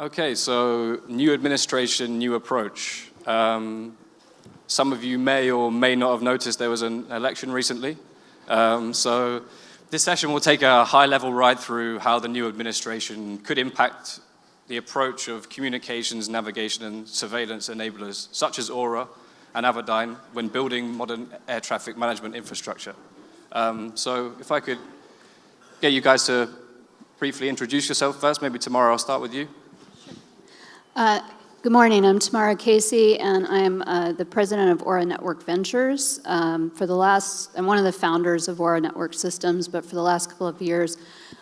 Okay, so new administration, new approach. Some of you may or may not have noticed there was an election recently. So this session will take a high-level ride through how the new administration could impact the approach of communications, navigation, and surveillance enablers, such as Aura and Avidyne, when building modern air traffic management infrastructure. So if I could get you guys to briefly introduce yourself first. Maybe Tamara, I'll start with you. Good morning, I'm Tamara Casey, and I'm the president of Aura Network Ventures. I'm one of the founders of Aura Network Systems, but for the last couple of years,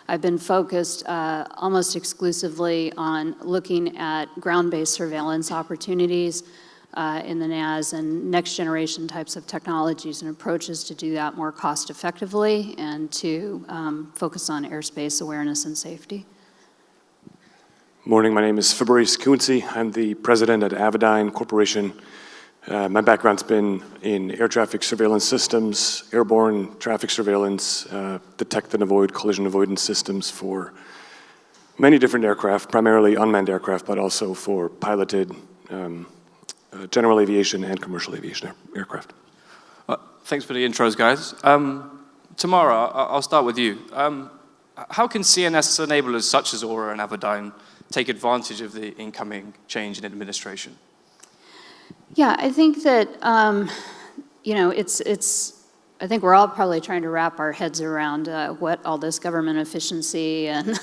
I've been focused almost exclusively on looking at ground-based surveillance opportunities in the NAS and next-generation types of technologies and approaches to do that more cost-effectively and to focus on airspace awareness and safety. Morning, my name is Fabrice Kunze. I'm the president at Avidyne Corporation. My background's been in air traffic surveillance systems, airborne traffic surveillance, detect and avoid collision avoidance systems for many different aircraft, primarily unmanned aircraft, but also for piloted general aviation and commercial aviation aircraft. Thanks for the intros, guys. Tamara, I'll start with you. How can CNS enablers such as Aura and Avidyne take advantage of the incoming change in administration? Yeah, I think that, I think we're all probably trying to wrap our heads around what all this government efficiency and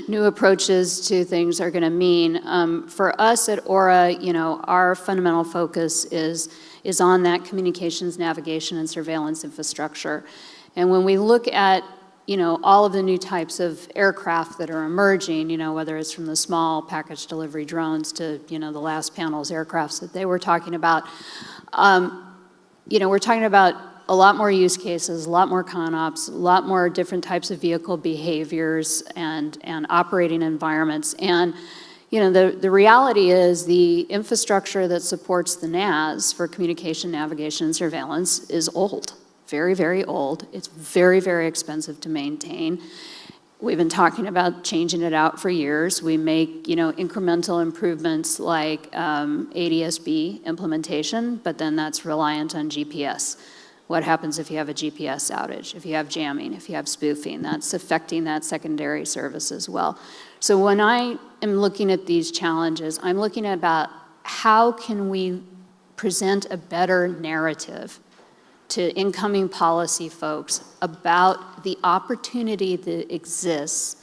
new approaches to things are going to mean. For us at Aura, our fundamental focus is on that communications, navigation, and surveillance infrastructure. And when we look at all of the new types of aircraft that are emerging, whether it's from the small package delivery drones to, the last panel's aircrafts that they were talking about, we're talking about a lot more use cases, a lot more ConOps, a lot more different types of vehicle behaviors and operating environments. And, the reality is the infrastructure that supports the NAS for communication, navigation, and surveillance is old. Very, very old. It's very, very expensive to maintain. We've been talking about changing it out for years. We make, incremental improvements like ADS-B implementation, but then that's reliant on GPS. What happens if you have a GPS outage, if you have jamming, if you have spoofing? That's affecting that secondary service as well. So when I am looking at these challenges, I'm looking at about how can we present a better narrative to incoming policy folks about the opportunity that exists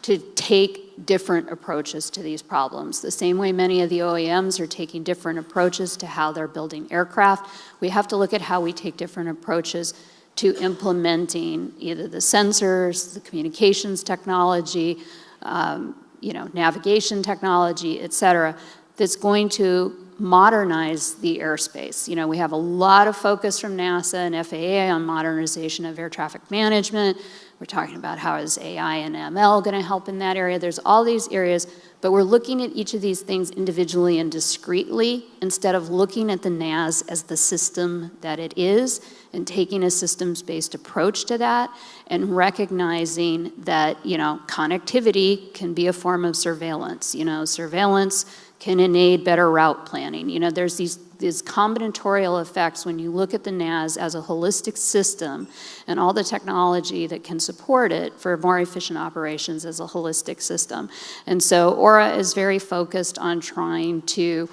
to take different approaches to these problems. The same way many of the OEMs are taking different approaches to how they're building aircraft, we have to look at how we take different approaches to implementing either the sensors, the communications technology, navigation technology, et cetera, that's going to modernize the airspace. We have a lot of focus from NASA and FAA on modernization of air traffic management. We're talking about how is AI and ML going to help in that area. There's all these areas, but we're looking at each of these things individually and discretely instead of looking at the NAS as the system that it is and taking a systems-based approach to that and recognizing that, connectivity can be a form of surveillance. Surveillance can enable better route planning. There's these combinatorial effects when you look at the NAS as a holistic system and all the technology that can support it for more efficient operations as a holistic system. And so Aura is very focused on trying to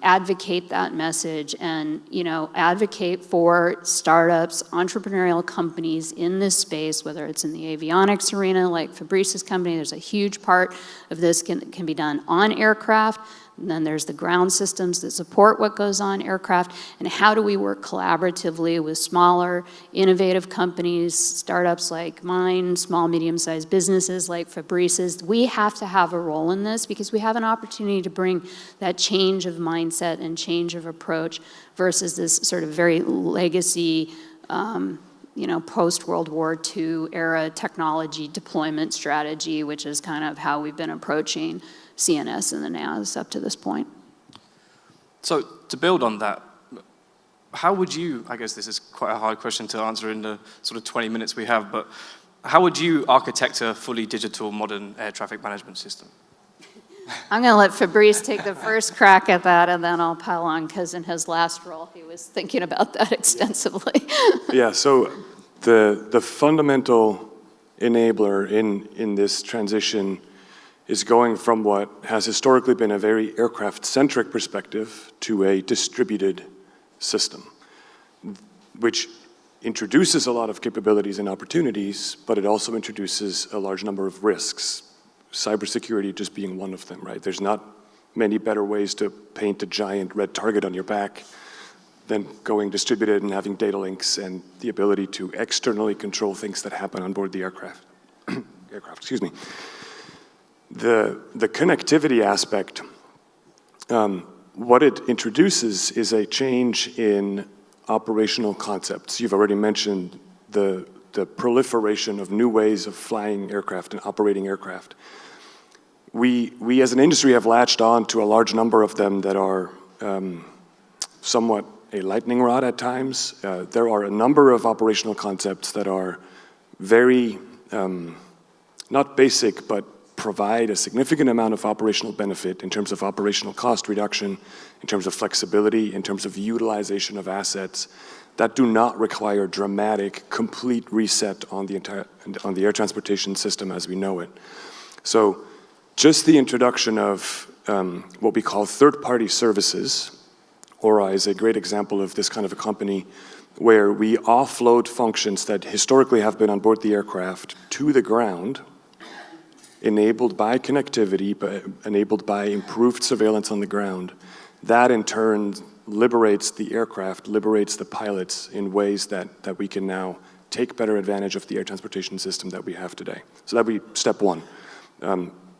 advocate that message and, advocate for startups, entrepreneurial companies in this space, whether it's in the avionics arena like Fabrice's company. There's a huge part of this can be done on aircraft. And then there's the ground systems that support what goes on aircraft. And how do we work collaboratively with smaller, innovative companies, startups like mine, small, medium-sized businesses like Fabrice's. We have to have a role in this because we have an opportunity to bring that change of mindset and change of approach versus this sort of very legacy, post-World War II era technology deployment strategy, which is kind of how we've been approaching CNS and the NAS up to this point. So to build on that, how would you, I guess this is quite a hard question to answer in the sort of 20 minutes we have, but how would you architect a fully digital modern air traffic management system? I'm going to let Fabrice take the first crack at that, and then I'll pile on, because in his last role, he was thinking about that extensively. Yeah, so the fundamental enabler in this transition is going from what has historically been a very aircraft-centric perspective to a distributed system, which introduces a lot of capabilities and opportunities, but it also introduces a large number of risks, cybersecurity just being one of them, right? There's not many better ways to paint a giant red target on your back than going distributed and having data links and the ability to externally control things that happen on board the aircraft. Excuse me. The connectivity aspect, what it introduces is a change in operational concepts. You've already mentioned the proliferation of new ways of flying aircraft and operating aircraft. We as an industry have latched on to a large number of them that are somewhat a lightning rod at times. There are a number of operational concepts that are very, not basic, but provide a significant amount of operational benefit in terms of operational cost reduction, in terms of flexibility, in terms of utilization of assets that do not require dramatic, complete reset on the air transportation system as we know it. So just the introduction of what we call third-party services, Aura is a great example of this kind of a company where we offload functions that historically have been on board the aircraft to the ground, enabled by connectivity, enabled by improved surveillance on the ground. That in turn liberates the aircraft, liberates the pilots in ways that we can now take better advantage of the air transportation system that we have today. So that would be step one,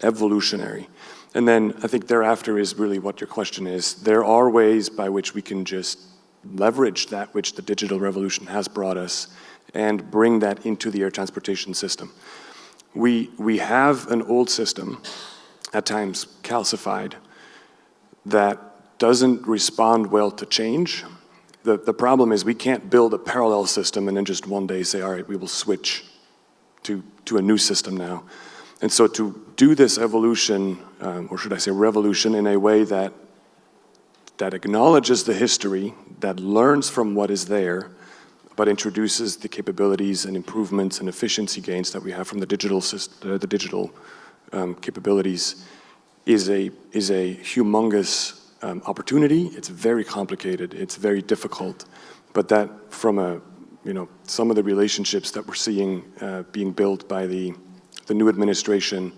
evolutionary. And then I think thereafter is really what your question is. There are ways by which we can just leverage that which the digital revolution has brought us and bring that into the air transportation system. We have an old system, at times calcified, that doesn't respond well to change. The problem is we can't build a parallel system and then just one day say, all right, we will switch to a new system now. And so to do this evolution, or should I say revolution, in a way that acknowledges the history, that learns from what is there, but introduces the capabilities and improvements and efficiency gains that we have from the digital capabilities is a humongous opportunity. It's very complicated. It's very difficult. But that from some of the relationships that we're seeing being built by the new administration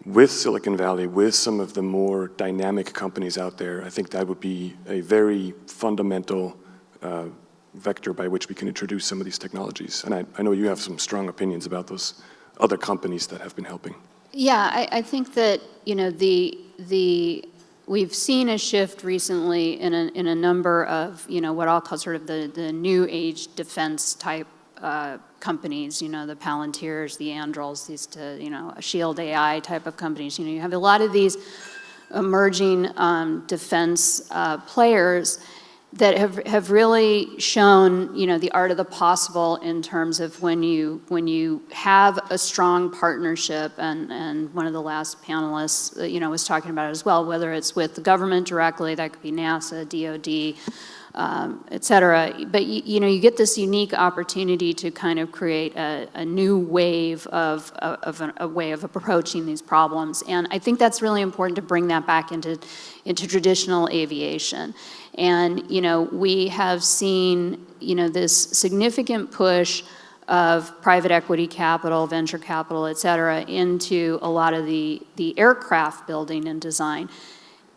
with Silicon Valley, with some of the more dynamic companies out there, I think that would be a very fundamental vector by which we can introduce some of these technologies. And I know you have some strong opinions about those other companies that have been helping. Yeah, I think that, we've seen a shift recently in a number of, what I'll call sort of the new age defense type companies, the Palantirs, the Andurils, these, Shield AI type of companies. You have a lot of these emerging defense players that have really shown, the art of the possible in terms of when you have a strong partnership, and one of the last panelists, was talking about it as well, whether it's with the government directly, that could be NASA, DOD, et cetera. But you get this unique opportunity to kind of create a new wave of a way of approaching these problems. And I think that's really important to bring that back into traditional aviation. And we have seen this significant push of private equity capital, venture capital, et cetera, into a lot of the aircraft building and design.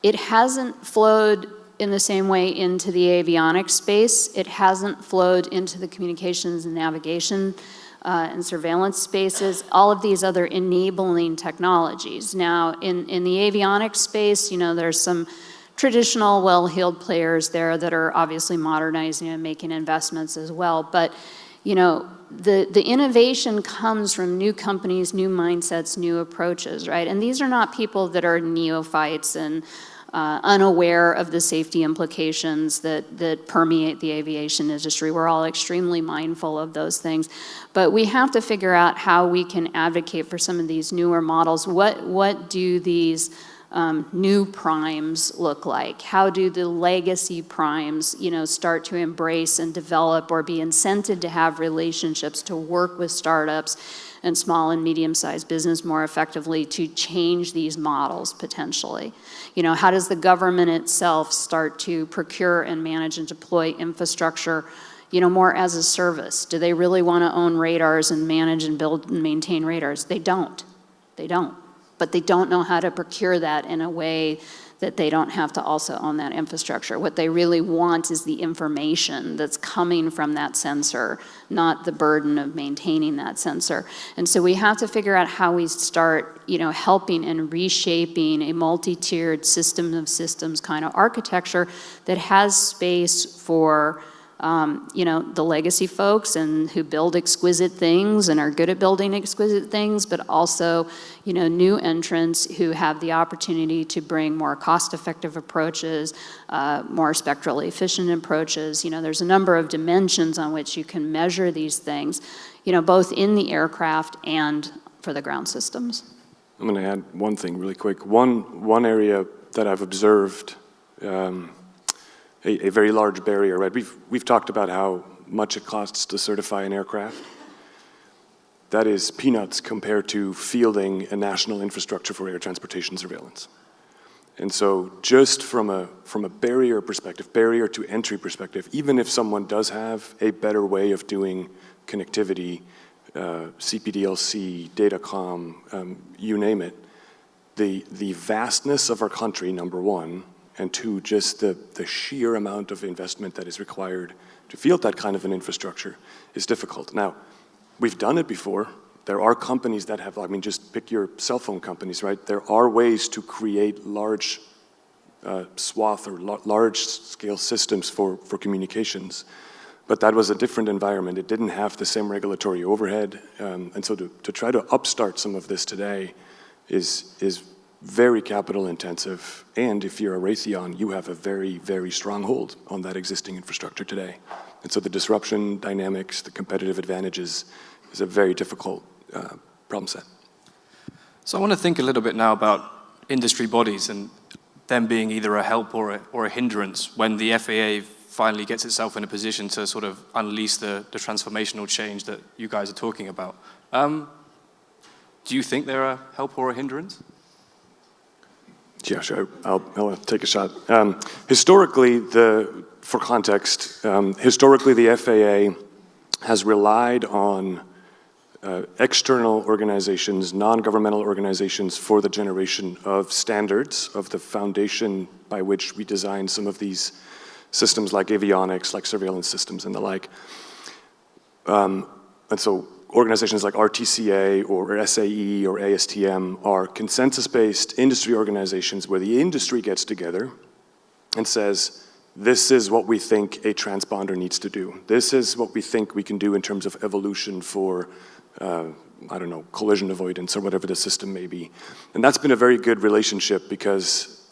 It hasn't flowed in the same way into the avionics space. It hasn't flowed into the communications and navigation and surveillance spaces, all of these other enabling technologies. Now, in the avionics space, there's some traditional, well-heeled players there that are obviously modernizing and making investments as well. But, the innovation comes from new companies, new mindsets, new approaches, right? And these are not people that are neophytes and unaware of the safety implications that permeate the aviation industry. We're all extremely mindful of those things. But we have to figure out how we can advocate for some of these newer models. What do these new primes look like? How do the legacy primes, start to embrace and develop or be incented to have relationships to work with startups and small and medium-sized business more effectively to change these models potentially? How does the government itself start to procure and manage and deploy infrastructure, more as a service? Do they really want to own radars and manage and build and maintain radars? They don't. But they don't know how to procure that in a way that they don't have to also own that infrastructure. What they really want is the information that's coming from that sensor, not the burden of maintaining that sensor. And so we have to figure out how we start, helping and reshaping a multi-tiered system of systems kind of architecture that has space for the legacy folks and who build exquisite things and are good at building exquisite things, but also, new entrants who have the opportunity to bring more cost-effective approaches, more spectrally efficient approaches. There's a number of dimensions on which you can measure these things, both in the aircraft and for the ground systems. I'm going to add one thing really quick. One area that I've observed a very large barrier, right? We've talked about how much it costs to certify an aircraft. That is peanuts compared to fielding a national infrastructure for air transportation surveillance. And so just from a barrier perspective, barrier to entry perspective, even if someone does have a better way of doing connectivity, CPDLC, datacom, you name it, the vastness of our country, number one, and two, just the sheer amount of investment that is required to field that kind of an infrastructure is difficult. Now, we've done it before. There are companies that have, just pick your cell phone companies, right? There are ways to create large swath or large-scale systems for communications. But that was a different environment. It didn't have the same regulatory overhead. And so to try to upstart some of this today is very capital intensive, and if you're a Raytheon, you have a very, very strong hold on that existing infrastructure today. And so the disruption dynamics, the competitive advantages is a very difficult problem set. So I want to think a little bit now about industry bodies and them being either a help or a hindrance when the FAA finally gets itself in a position to sort of unleash the transformational change that you guys are talking about. Do you think they're a help or a hindrance? Yeah, sure. I'll take a shot. Historically, for context, historically the FAA has relied on external organizations, non-governmental organizations for the generation of standards, of the foundation by which we design some of these systems like avionics, like surveillance systems and the like. And so organizations like RTCA or SAE or ASTM are consensus-based industry organizations where the industry gets together and says, this is what we think a transponder needs to do. This is what we think we can do in terms of evolution for, collision avoidance or whatever the system may be. And that's been a very good relationship because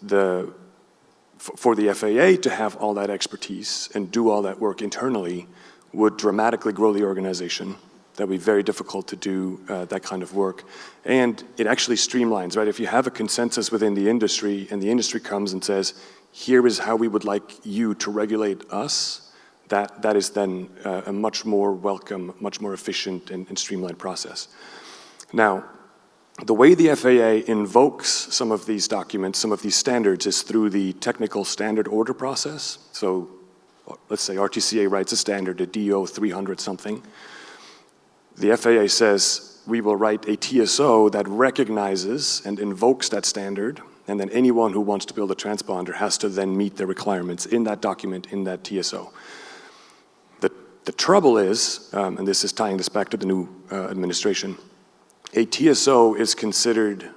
for the FAA to have all that expertise and do all that work internally would dramatically grow the organization. That would be very difficult to do that kind of work. And it actually streamlines, right? If you have a consensus within the industry and the industry comes and says, here is how we would like you to regulate us, that is then a much more welcome, much more efficient and streamlined process. Now, the way the FAA invokes some of these documents, some of these standards, is through the technical standard order process. So let's say RTCA writes a standard, a DO 300 something. The FAA says, we will write a TSO that recognizes and invokes that standard, and then anyone who wants to build a transponder has to then meet the requirements in that document, in that TSO. The trouble is, and this is tying this back to the new administration, a TSO is considered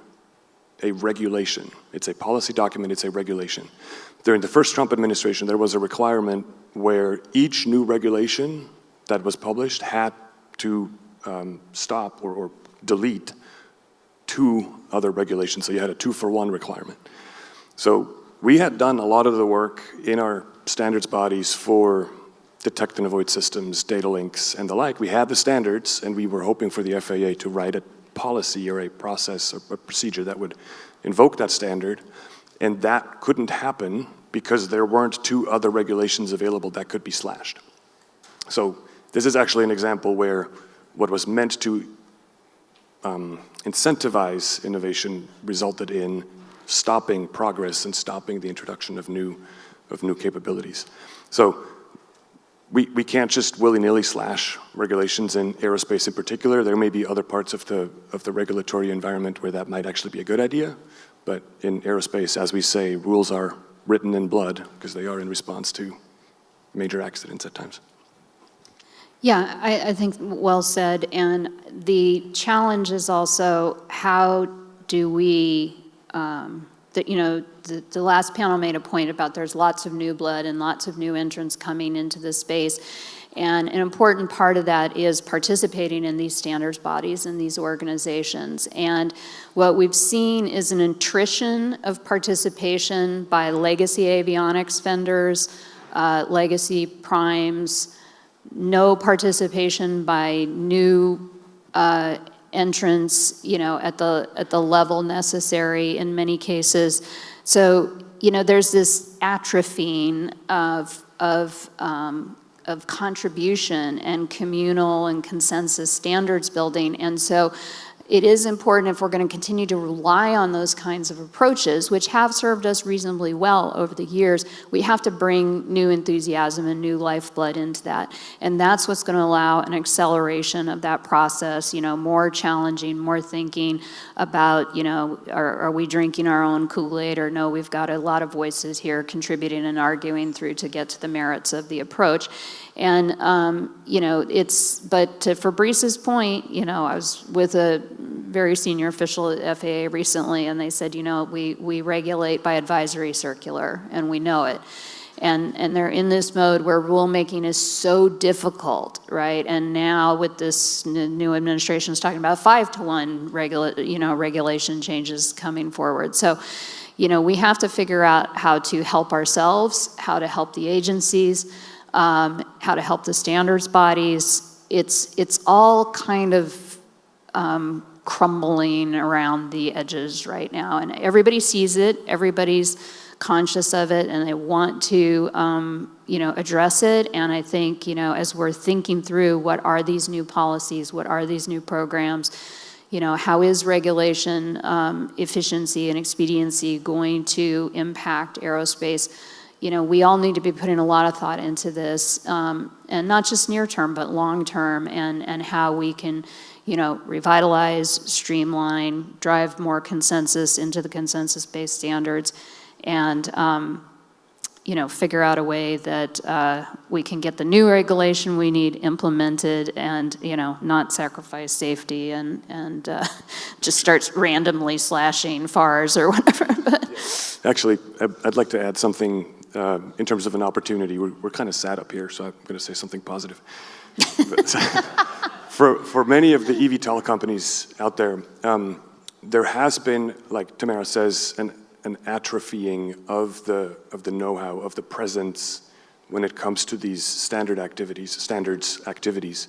a regulation. It's a policy document, it's a regulation. During the first Trump administration, there was a requirement where each new regulation that was published had to stop or delete 2 other regulations. So you had a 2-for-1 requirement. So we had done a lot of the work in our standards bodies for detect and avoid systems, data links, and the like. We had the standards, and we were hoping for the FAA to write a policy or a process or a procedure that would invoke that standard, and that couldn't happen because there weren't two other regulations available that could be slashed. So this is actually an example where what was meant to incentivize innovation resulted in stopping progress and stopping the introduction of new capabilities. So we can't just willy-nilly slash regulations in aerospace in particular. There may be other parts of the regulatory environment where that might actually be a good idea, but in aerospace, as we say, rules are written in blood because they are in response to major accidents at times. Yeah, I think well said. And the challenge is also how do we, the last panel made a point about there's lots of new blood and lots of new entrants coming into the space. And an important part of that is participating in these standards bodies and these organizations. And what we've seen is an attrition of participation by legacy avionics vendors, legacy primes, no participation by new entrants, at the level necessary in many cases. So, there's this atrophying of contribution and communal and consensus standards building. And so it is important, if we're going to continue to rely on those kinds of approaches, which have served us reasonably well over the years, we have to bring new enthusiasm and new lifeblood into that. And that's what's going to allow an acceleration of that process, more challenging, more thinking about, are we drinking our own Kool-Aid, or no, we've got a lot of voices here contributing and arguing through to get to the merits of the approach. And, but to Fabrice's point, I was with a very senior official at FAA recently, and they said, we regulate by advisory circular, and we know it. And they're in this mode where rulemaking is so difficult, right? And now with this new administration is talking about 5-to-1 regulation changes coming forward. So, we have to figure out how to help ourselves, how to help the agencies, how to help the standards bodies. It's all kind of crumbling around the edges right now, and everybody sees it, everybody's conscious of it, and they want to address it. And I think as we're thinking through what are these new policies, what are these new programs, how is regulation efficiency and expediency going to impact aerospace? We all need to be putting a lot of thought into this, and not just near term, but long term, and how we can, revitalize, streamline, drive more consensus into the consensus-based standards, and, figure out a way that we can get the new regulation we need implemented and, not sacrifice safety and just start randomly slashing FARs or whatever. Actually, I'd like to add something in terms of an opportunity. We're kind of sad up here, so I'm going to say something positive. For many of the eVTOL companies out there, there has been, like Tamara says, an atrophying of the know-how, of the presence when it comes to these standards activities.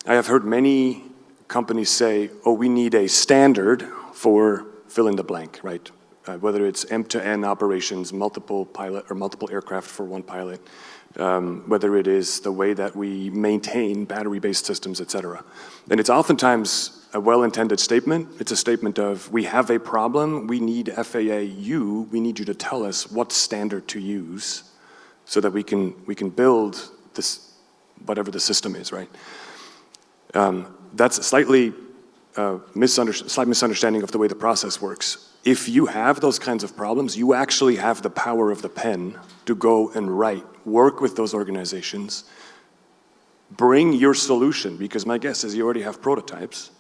I have heard many companies say, oh, we need a standard for fill in the blank, right? Whether it's M-to-N operations, multiple pilot or multiple aircraft for one pilot, whether it is the way that we maintain battery-based systems, et cetera. And it's oftentimes a well-intended statement. It's a statement of, we have a problem, we need we need you to tell us what standard to use so that we can build this, whatever the system is, right? That's a slight misunderstanding of the way the process works. If you have those kinds of problems, you actually have the power of the pen to go and work with those organizations, bring your solution, because my guess is you already have prototypes,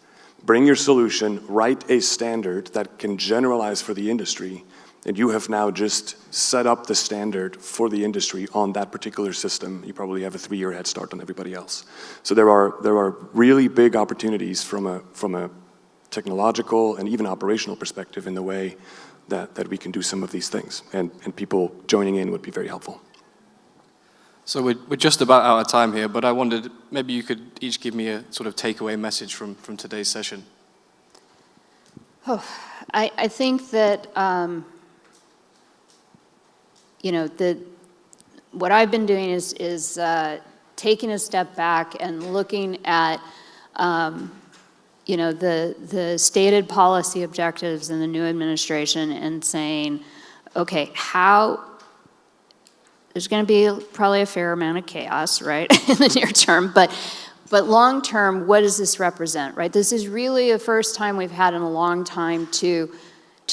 bring your solution, write a standard that can generalize for the industry, and you have now just set up the standard for the industry on that particular system. You probably have a 3-year head start on everybody else. So there are really big opportunities from a technological and even operational perspective in the way that we can do some of these things. And people joining in would be very helpful. So we're just about out of time here, but I wondered, maybe you could each give me a sort of takeaway message from today's session. Oh, I think that, what I've been doing is taking a step back and looking at, the stated policy objectives in the new administration and saying, okay, there's going to be probably a fair amount of chaos, right, in the near term, but long term, what does this represent, right? This is really the first time we've had in a long time to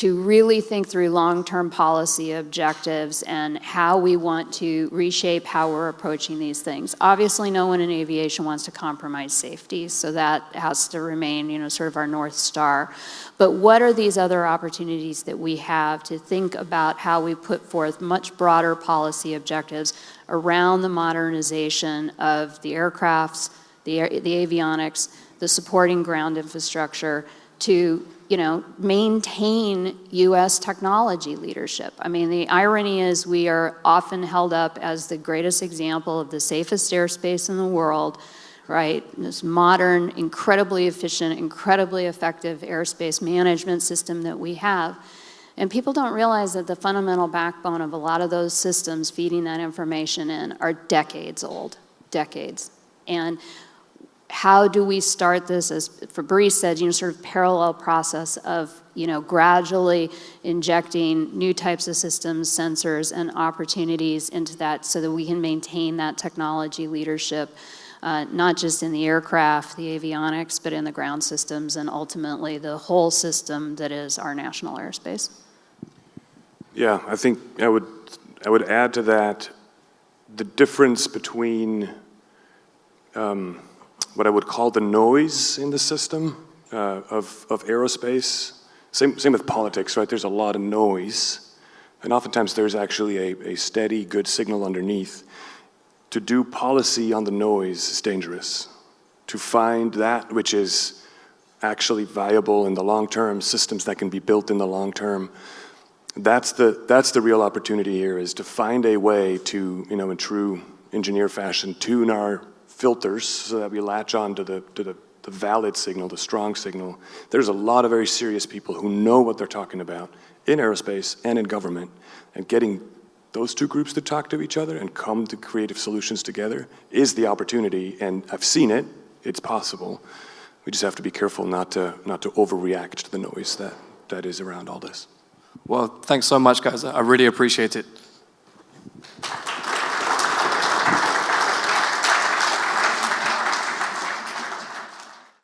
really think through long-term policy objectives and how we want to reshape how we're approaching these things. Obviously, no one in aviation wants to compromise safety, so that has to remain, sort of our North Star. But what are these other opportunities that we have to think about how we put forth much broader policy objectives around the modernization of the aircrafts, the avionics, the supporting ground infrastructure to maintain U.S. technology leadership. I mean, the irony is we are often held up as the greatest example of the safest airspace in the world, right? This modern, incredibly efficient, incredibly effective airspace management system that we have. And people don't realize that the fundamental backbone of a lot of those systems feeding that information in are decades old, decades. And how do we start this, as Fabrice said, sort of parallel process of, gradually injecting new types of systems, sensors, and opportunities into that so that we can maintain that technology leadership, not just in the aircraft, the avionics, but in the ground systems and ultimately the whole system that is our national airspace. Yeah, I think I would add to that the difference between what I would call the noise in the system of aerospace. Same with politics, right? There's a lot of noise, and oftentimes there's actually a steady, good signal underneath. To do policy on the noise is dangerous. To find that which is actually viable in the long term, systems that can be built in the long term, that's the real opportunity here, is to find a way to, in true engineer fashion, tune our filters so that we latch on to the valid signal, the strong signal. There's a lot of very serious people who know what they're talking about in aerospace and in government, and getting those two groups to talk to each other and come to creative solutions together is the opportunity, and I've seen it, it's possible. We just have to be careful not to overreact to the noise that is around all this. Well, thanks so much, guys. I really appreciate it.